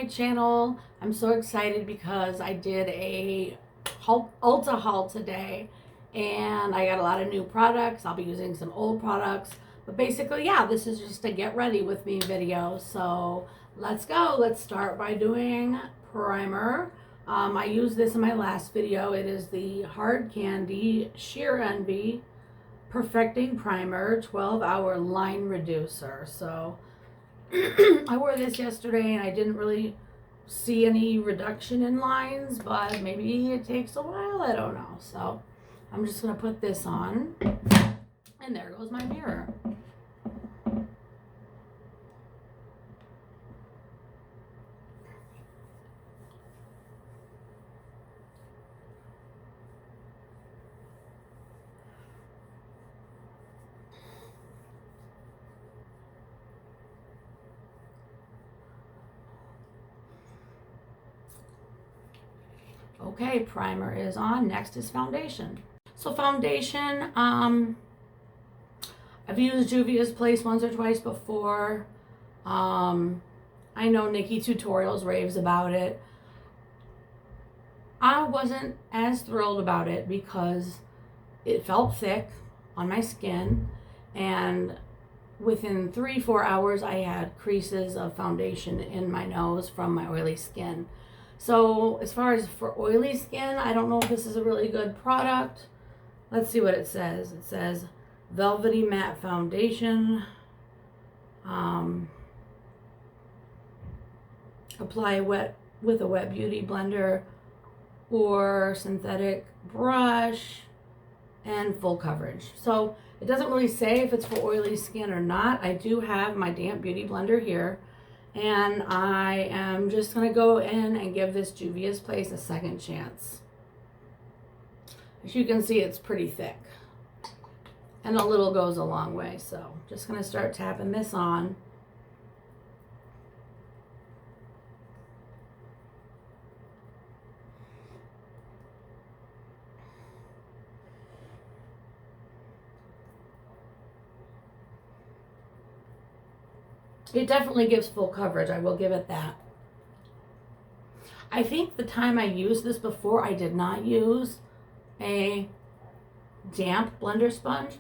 channel. I'm so excited because I did a Ulta haul today and I got a lot of new products. I'll be using some old products, but basically, yeah, this is just a get ready with me video. So let's go. Let's start by doing primer. I used this in my last video. It is the Hard Candy Sheer Envy Perfecting Primer 12-Hour Line Reducer. So I wore this yesterday and I didn't really see any reduction in lines, but maybe it takes a while. I don't know. So I'm just going to put this on. And there goes my mirror. Okay, primer is on. Next is foundation. So foundation, I've used Juvia's Place once or twice before. I know Nikki Tutorials raves about it. I wasn't as thrilled about it because it felt thick on my skin, and within 3-4 hours I had creases of foundation in my nose from my oily skin. So as far as for oily skin, I don't know if this is a really good product. Let's see what it says. It says Velvety Matte Foundation. Apply wet with a wet beauty blender or synthetic brush and full coverage. So it doesn't really say if it's for oily skin or not. I do have my damp beauty blender here, and I am just going to go in and give this Juvia's Place a second chance. As you can see, it's pretty thick. And a little goes a long way. So just going to start tapping this on. It definitely gives full coverage. I will give it that. I think the time I used this before, I did not use a damp blender sponge.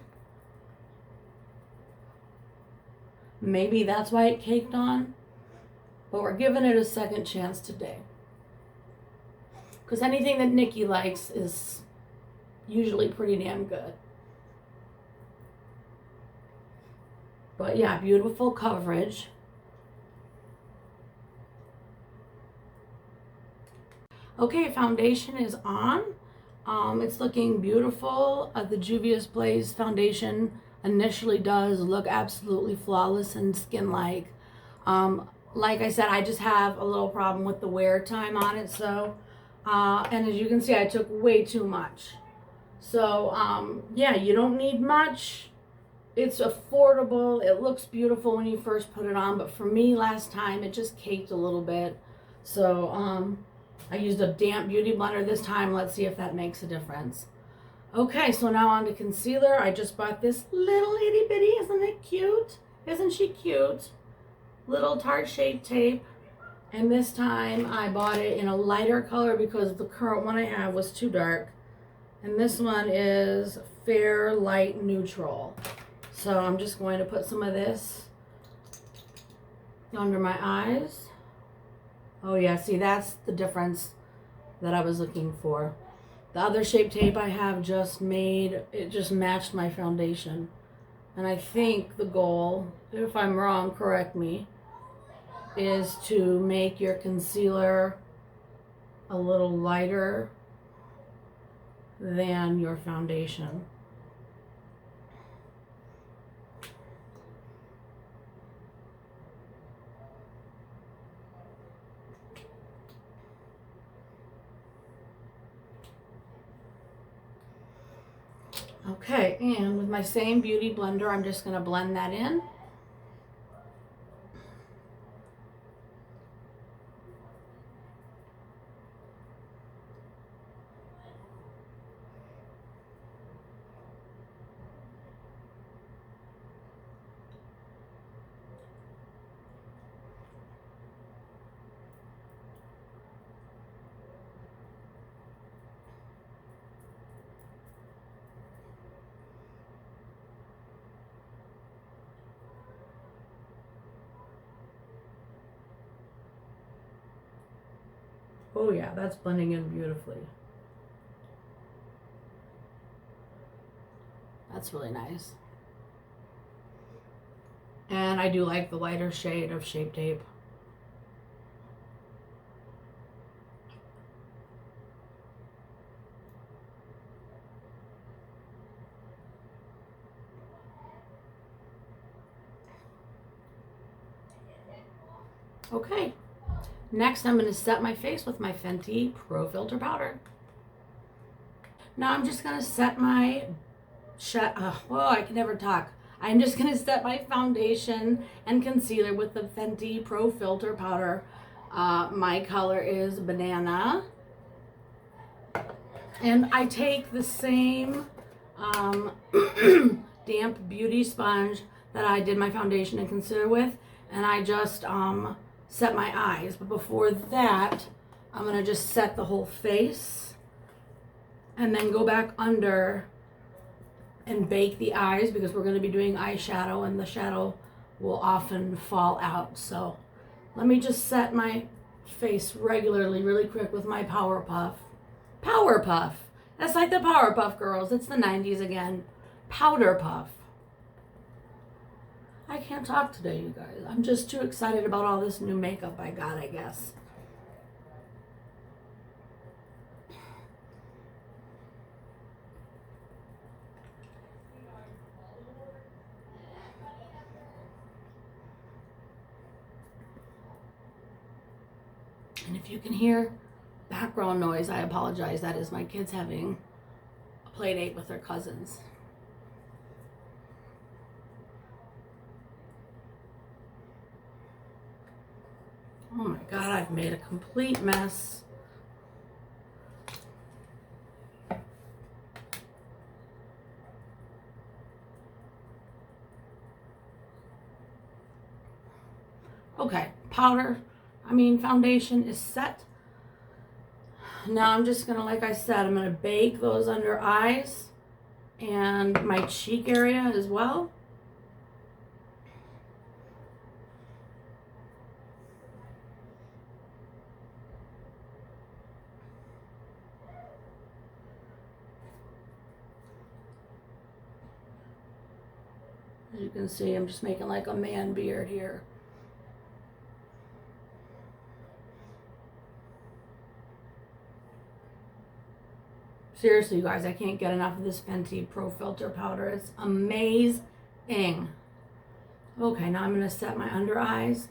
Maybe that's why it caked on. But we're giving it a second chance today. Because anything that Nikki likes is usually pretty damn good. But yeah, beautiful coverage. Okay, foundation is on. It's looking beautiful. The Juvia's Place foundation initially does look absolutely flawless and skin-like. Like I said, I just have a little problem with the wear time on it. So, and as you can see, I took way too much. So, yeah, you don't need much. It's affordable. It looks beautiful when you first put it on, but for me last time it just caked a little bit. So I used a damp beauty blender this time. Let's see if that makes a difference. Okay, so now on to concealer. I just bought this little itty bitty. Isn't it cute? Isn't she cute? Little Tarte Shape Tape. And this time I bought it in a lighter color because the current one I have was too dark. And this one is Fair Light Neutral. So I'm just going to put some of this under my eyes. Oh yeah, see, that's the difference that I was looking for. The other Shape Tape I have just made, it just matched my foundation. And I think the goal, if I'm wrong, correct me, is to make your concealer a little lighter than your foundation. Okay, and with my same beauty blender, I'm just going to blend that in. Oh yeah, that's blending in beautifully. That's really nice. And I do like the lighter shade of Shape Tape. Okay, next I'm going to set my face with my Fenty Pro Filtr powder. Now I'm just going to set my, I can never talk. I'm just going to set my foundation and concealer with the Fenty Pro Filtr powder. My color is Banana. And I take the same damp beauty sponge that I did my foundation and concealer with, and I just set my eyes. But before that, I'm going to just set the whole face and then go back under and bake the eyes, because we're going to be doing eyeshadow and the shadow will often fall out. So let me just set my face regularly, really quick with my Power Puff. Power Puff. That's like the Powerpuff Girls. It's the 90s again. Powder Puff. I can't talk today, you guys. I'm just too excited about all this new makeup I got, I guess. And if you can hear background noise, I apologize. That is my kids having a play date with their cousins. Oh my God, I've made a complete mess. Okay, foundation is set. Now I'm just gonna, like I said, I'm gonna bake those under eyes and my cheek area as well. As you can see, I'm just making like a man beard here. Seriously, you guys, I can't get enough of this Fenty Pro Filtr powder. It's amazing. Okay, now I'm going to set my under eyes.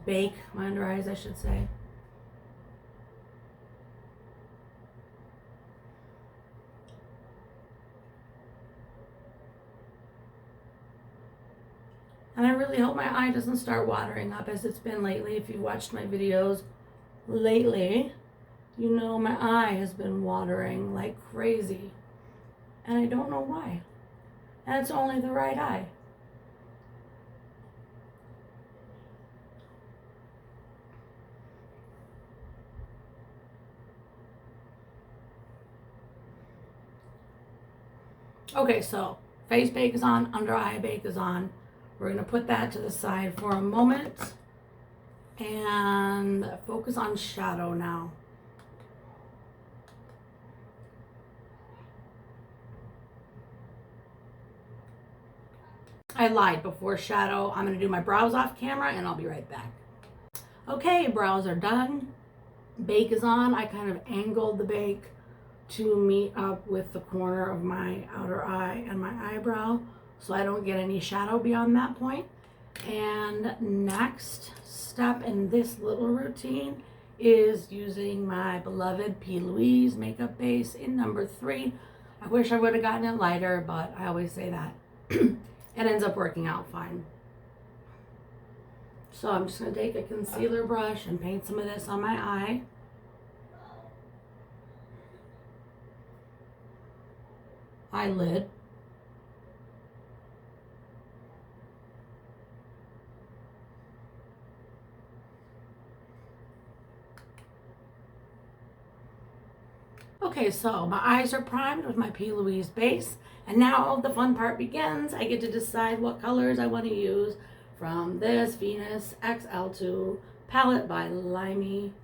Bake my under eyes, I should say. And I really hope my eye doesn't start watering up as it's been lately. If you've watched my videos lately, you know my eye has been watering like crazy. And I don't know why. And it's only the right eye. Okay, so face bake is on, under eye bake is on. We're going to put that to the side for a moment and focus on shadow now. I lied, before shadow, I'm going to do my brows off camera and I'll be right back. Okay, brows are done. Bake is on. I kind of angled the bake to meet up with the corner of my outer eye and my eyebrow, so I don't get any shadow beyond that point. And next step in this little routine is using my beloved P. Louise makeup base in number 3. I wish I would have gotten it lighter, but I always say that. It ends up working out fine. So I'm just going to take a concealer brush and paint some of this on my eye. Eyelid. Okay, so my eyes are primed with my P. Louise base, And now the fun part begins. I get to decide what colors I want to use from this Venus XL2 palette by Lime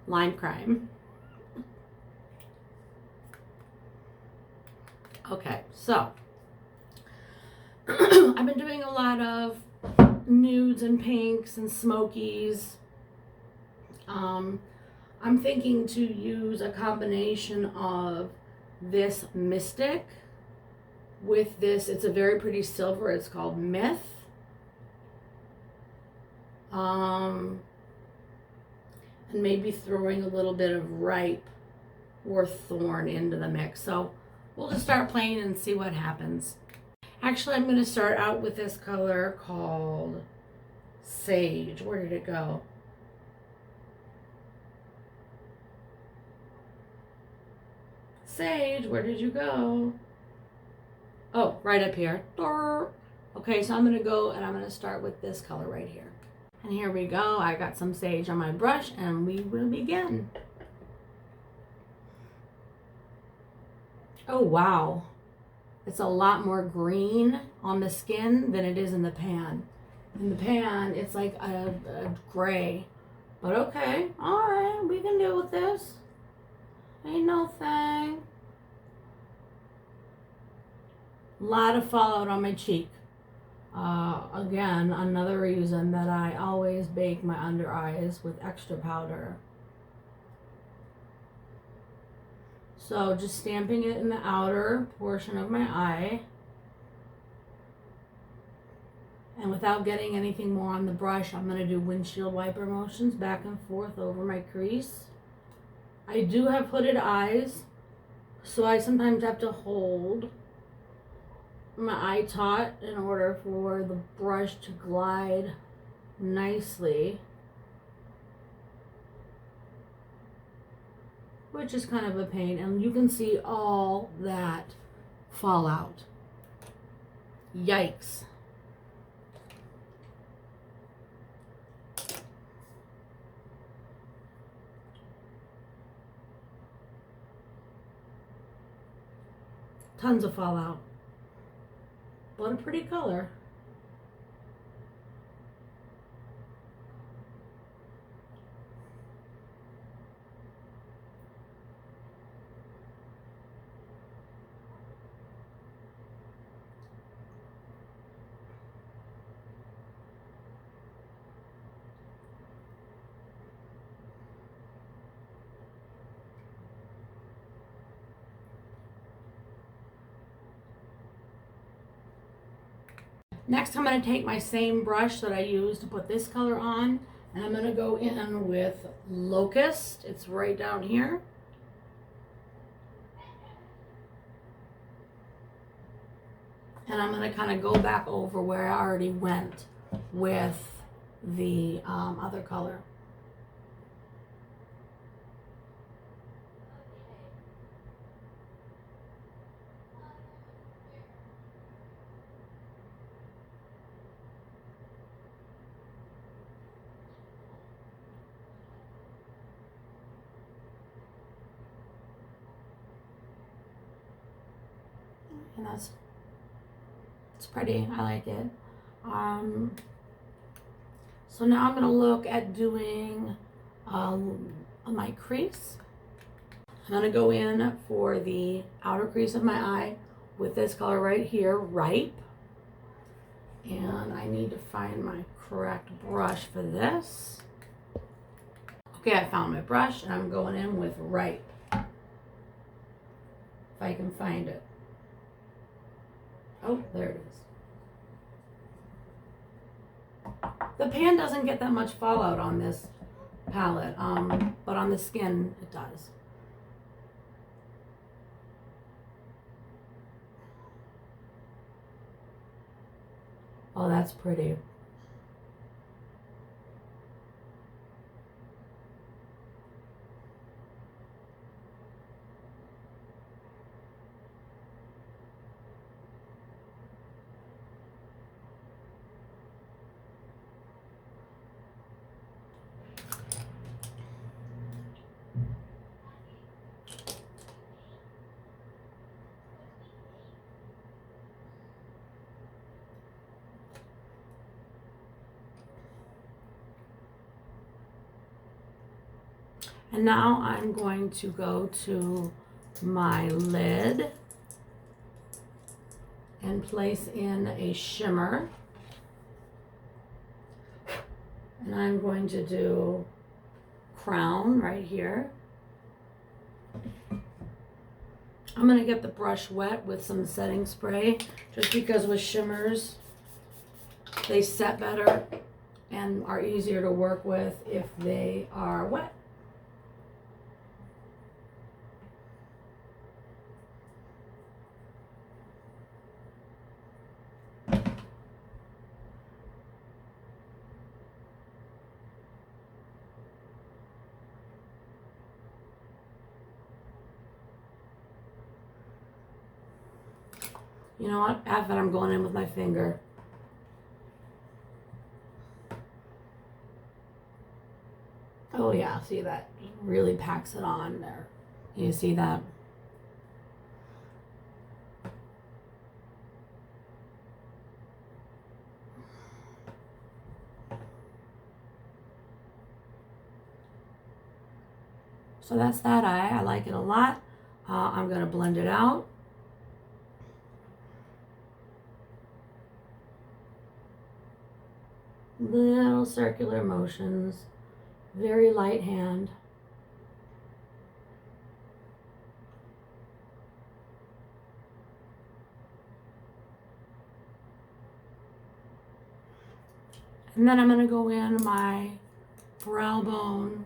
Crime. Okay, so I've been doing a lot of nudes and pinks and smokies. I'm thinking to use a combination of this Mystic with this, it's a very pretty silver, it's called Myth. And maybe throwing a little bit of Ripe or Thorn into the mix. So we'll just start playing and see what happens. Actually, I'm going to start out with this color called Sage. Where did it go? Sage, where did you go? Oh, right up here. Okay, so I'm going to go and I'm going to start with this color right here. And here we go. I got some sage on my brush and we will begin. Oh, wow. It's a lot more green on the skin than it is in the pan. In the pan, it's like a gray. But okay, all right, we can deal with this. Ain't no thing. A lot of fallout on my cheek. Again, another reason that I always bake my under eyes with extra powder. So just stamping it in the outer portion of my eye. And without getting anything more on the brush, I'm going to do windshield wiper motions back and forth over my crease. I do have hooded eyes, so I sometimes have to hold my eye taut in order for the brush to glide nicely, which is kind of a pain. And you can see all that fallout. Yikes. Tons of fallout. What a pretty color. Next, I'm going to take my same brush that I used to put this color on, and I'm going to go in with Locust. It's right down here. And I'm going to kind of go back over where I already went with the other color. And it's pretty. I like it. So now I'm going to look at doing my crease. I'm going to go in for the outer crease of my eye with this color right here, Ripe. And I need to find my correct brush for this. Okay, I found my brush and I'm going in with Ripe. If I can find it. Oh, there it is. The pan doesn't get that much fallout on this palette, but on the skin it does. Oh, that's pretty. And now I'm going to go to my lid and place in a shimmer. And I'm going to do Crown right here. I'm going to get the brush wet with some setting spray, just because with shimmers, they set better and are easier to work with if they are wet. You know what? After I'm going in with my finger. Oh yeah, see that? Really packs it on there. Can you see that? So that's that eye. I like it a lot. I'm going to blend it out. Little circular motions, very light hand. And then I'm going to go in my brow bone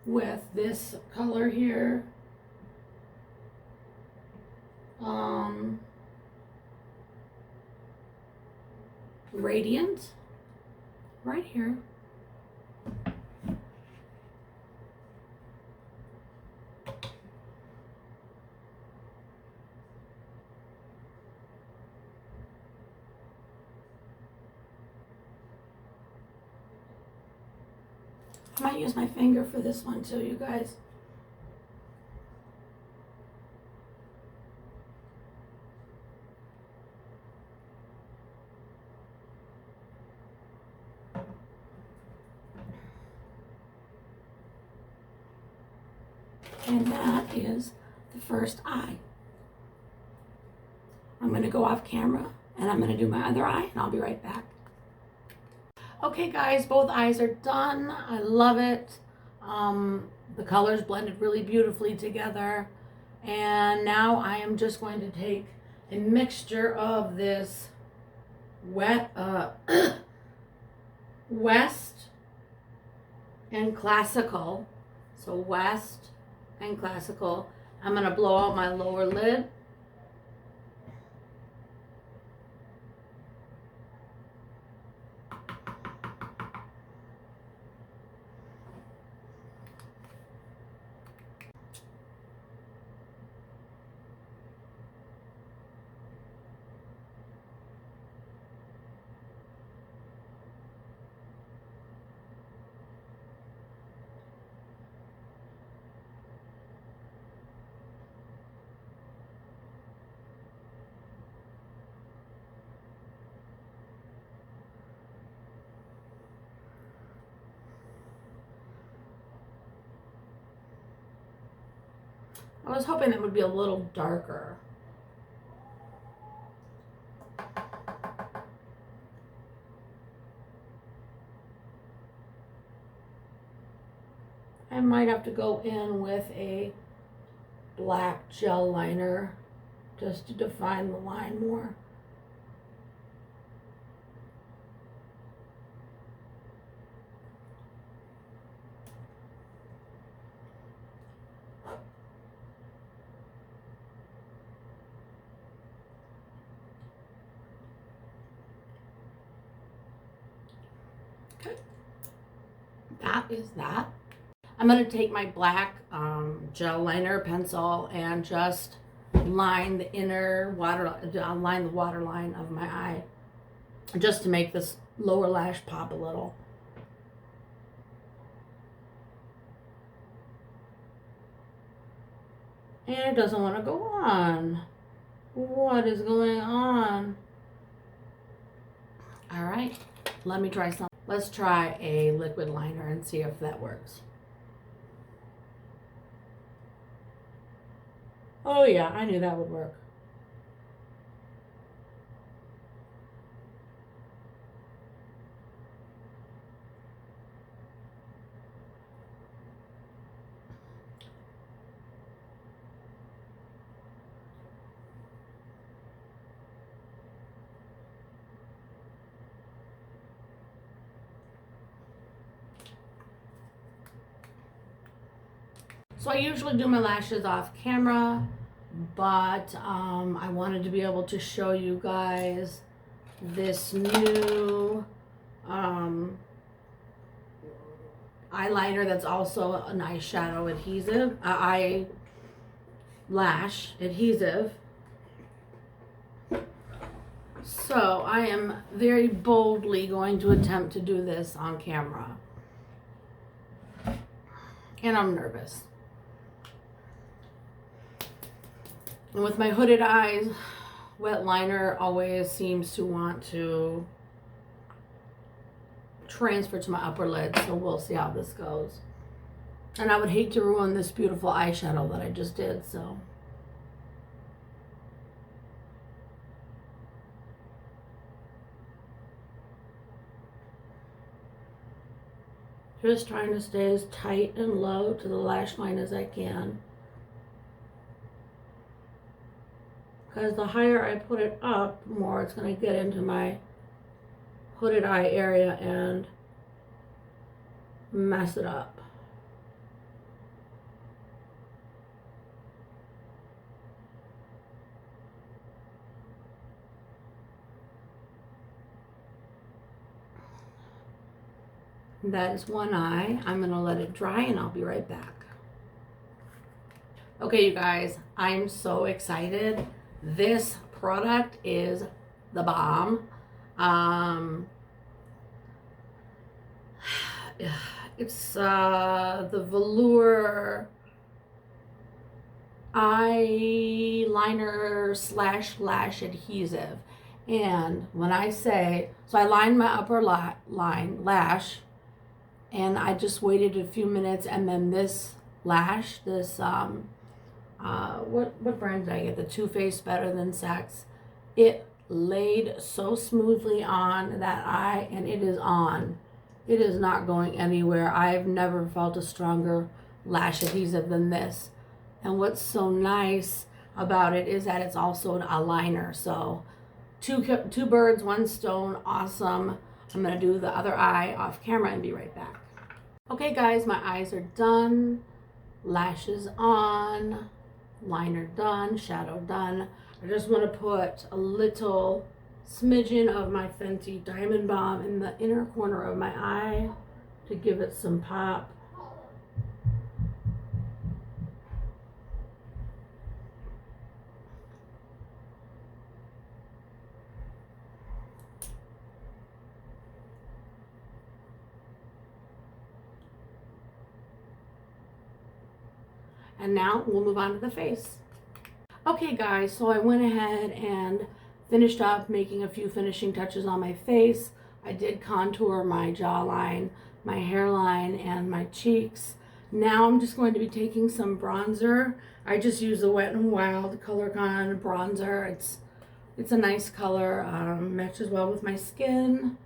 with this color here. Radiant, right here. I might use my finger for this one too, you guys. And that is the first eye. I'm going to go off camera and I'm going to do my other eye and I'll be right back. Okay guys, both eyes are done. I love it. The colors blended really beautifully together. And now I am just going to take a mixture of this West and Classical. So West and Classical. I'm going to blow out my lower lid. I was hoping it would be a little darker. I might have to go in with a black gel liner just to define the line more. Okay, that is that. I'm going to take my black gel liner pencil and just line the inner line the waterline of my eye, just to make this lower lash pop a little. And it doesn't want to go on. What is going on? All right, let me try Let's try a liquid liner and see if that works. Oh yeah, I knew that would work. So I usually do my lashes off camera, but I wanted to be able to show you guys this new eyeliner that's also an eyeshadow adhesive, lash adhesive. So I am very boldly going to attempt to do this on camera. And I'm nervous. And with my hooded eyes, wet liner always seems to want to transfer to my upper lid, so we'll see how this goes. And I would hate to ruin this beautiful eyeshadow that I just did, so. Just trying to stay as tight and low to the lash line as I can. Because the higher I put it up, the more it's going to get into my hooded eye area and mess it up. That is one eye. I'm going to let it dry and I'll be right back. Okay, you guys, I'm so excited. This product is the bomb. It's the Velour eyeliner / lash adhesive. And when I say, so I lined my upper lash, and I just waited a few minutes, and then this lash, this what brand did I get? The Too Faced Better Than Sex. It laid so smoothly on that eye, and it is on. It is not going anywhere. I've never felt a stronger lash adhesive than this. And what's so nice about it is that it's also an eyeliner. So two birds, one stone, awesome. I'm gonna do the other eye off camera and be right back. Okay guys, my eyes are done. Lashes on. Liner done, shadow done. I just want to put a little smidgen of my Fenty Diamond Balm in the inner corner of my eye to give it some pop. And now we'll move on to the face. Okay guys, so I went ahead and finished up making a few finishing touches on my face. I did contour my jawline, my hairline, and my cheeks. Now I'm just going to be taking some bronzer. I just use the WetNWild coloricon bronzer. It's a nice color, matches well with my skin.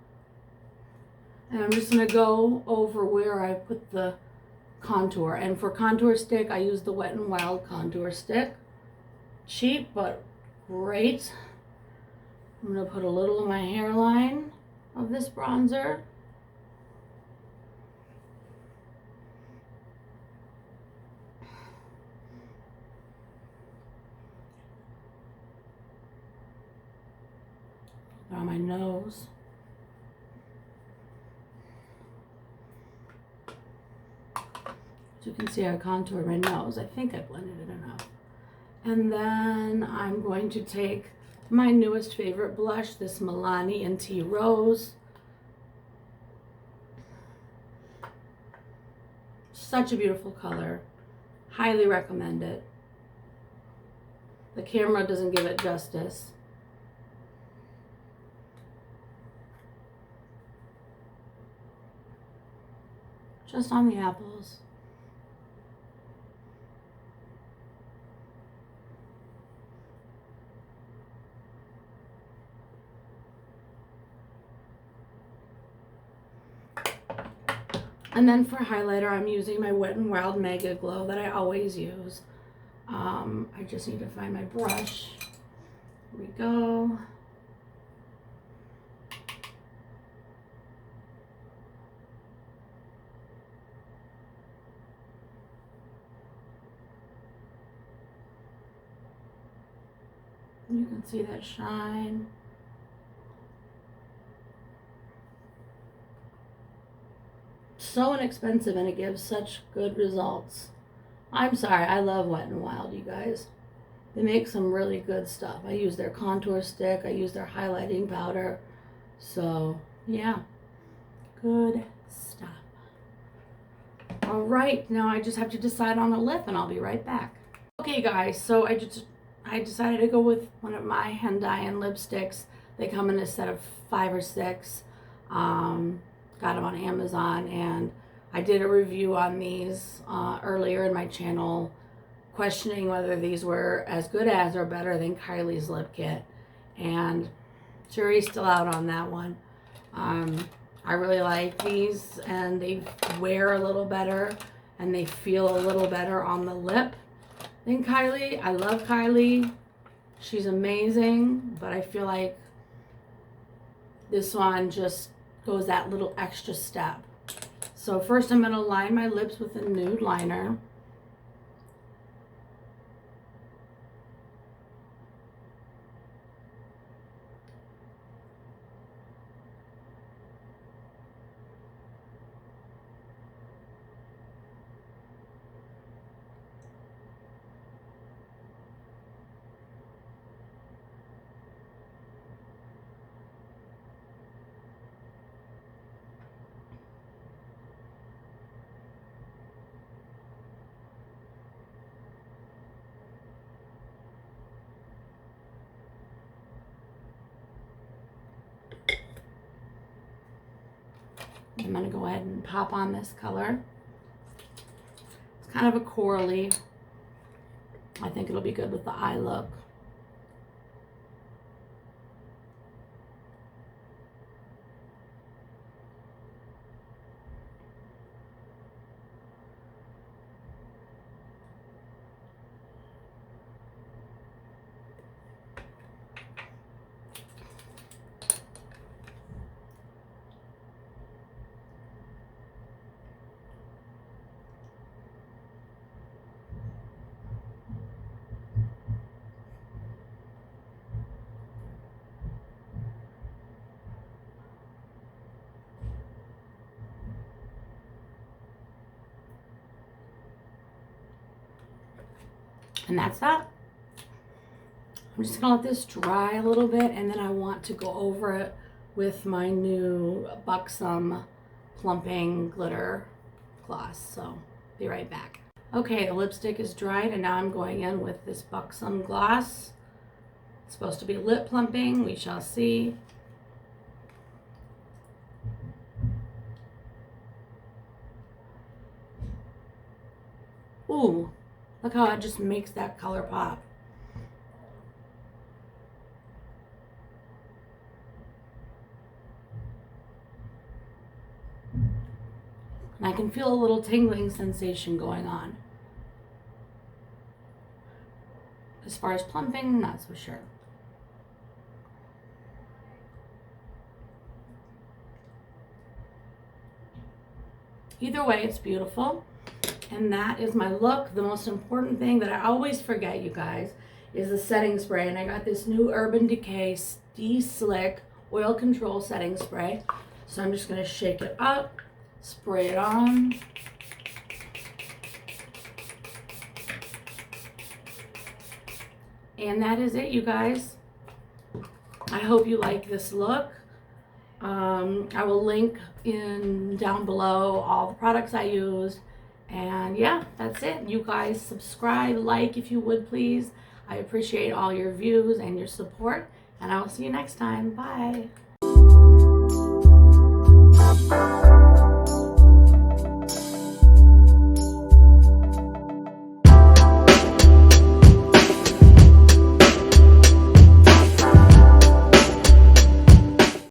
And I'm just gonna go over where I put the contour. And for contour stick, I use the WetNWild contour stick. Cheap, but great. I'm going to put a little in my hairline of this bronzer. On my nose. As you can see, I contoured my nose. I think I blended it enough. And then I'm going to take my newest favorite blush, this Milliani in Tea Rose. Such a beautiful color. Highly recommend it. The camera doesn't give it justice. just on the apples. And then for highlighter, I'm using my WetNWild Megaglo that I always use. I just need to find my brush. Here we go. You can see that shine. So inexpensive, and it gives such good results. I'm sorry, I love WetNWild, you guys. They make some really good stuff. I use their contour stick, I use their highlighting powder. So yeah, good stuff. All right, now I just have to decide on a lip and I'll be right back. Okay guys, so I decided to go with one of my Handayan lipsticks. They come in a set of 5 or 6. Got them on Amazon, and I did a review on these earlier in my channel, questioning whether these were as good as or better than Kylie's lip kit, and jury's still out on that one. I really like these, and they wear a little better and they feel a little better on the lip than Kylie. I love Kylie, she's amazing, but I feel like this one just goes that little extra step. So first I'm going to line my lips with a nude liner. I'm going to go ahead and pop on this color. It's kind of a corally. I think it'll be good with the eye look. And that's that. I'm just gonna let this dry a little bit, and then I want to go over it with my new Buxom Plumping glitter gloss. So be right back. Okay, the lipstick is dried, and now I'm going in with this Buxom gloss. It's supposed to be lip plumping, we shall see. Ooh, look how it just makes that color pop. And I can feel a little tingling sensation going on. As far as plumping, not so sure. Either way, it's beautiful. And that is my look. The most important thing that I always forget, you guys, is the setting spray. And I got this new Urban Decay De-Slick Oil Control Setting Spray. So I'm just going to shake it up, spray it on. And that is it, you guys. I hope you like this look. I will link down below all the products I used. And yeah, that's it. You guys subscribe, like if you would please. I appreciate all your views and your support. And I will see you next time. Bye.